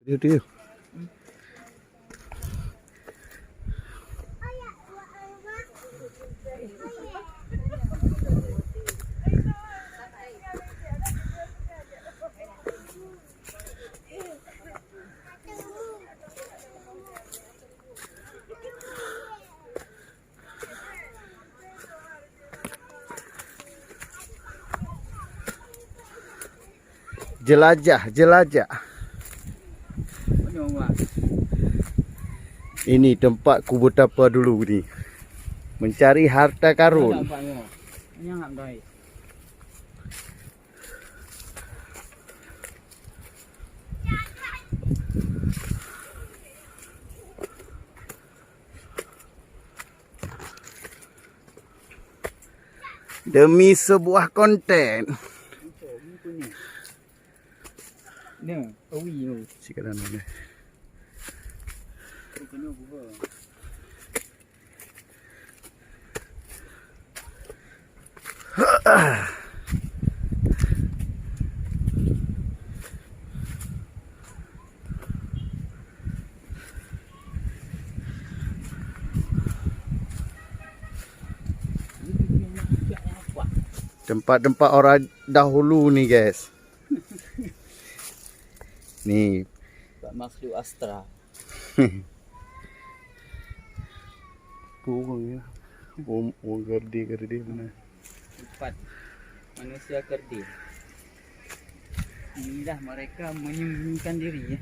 Dia. Jelajah. Ini tempat kubur tapa dulu ni. Mencari harta karun. Demi sebuah konten. Nè, ôi nhiều. Sekarang ni. Tempat-tempat orang dahulu ni guys. Ni Pak Makhluk Astra. kurang ya. Gerdi mana? Empat manusia kerdil. Inilah mereka menyembunyikan diri ya.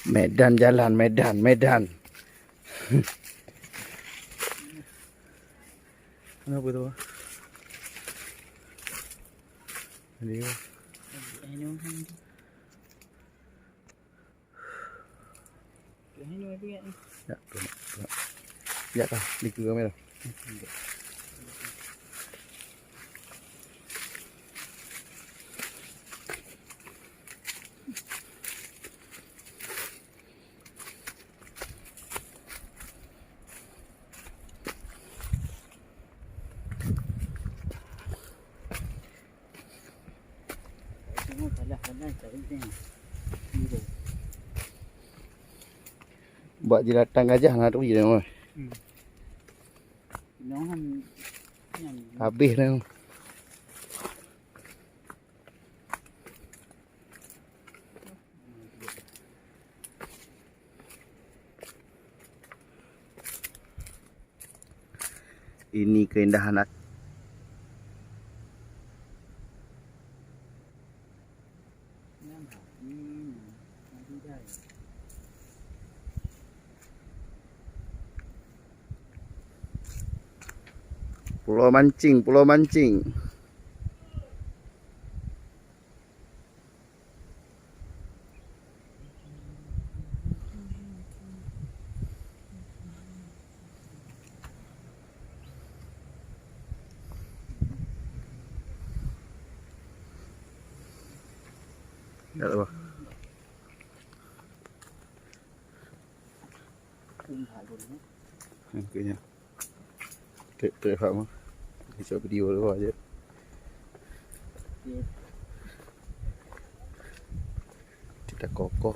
Medan jalan, Medan. Kenapa tu? Ini. Ya, tu. Ya dah, di kamera. Buat jelatan gajah nak tu je dah. Habis dah. Ini keindahan Pulau Mancing. Tak tahu. Kayaknya. Tak faham. Bisa video dulu aja. Tidak kokoh.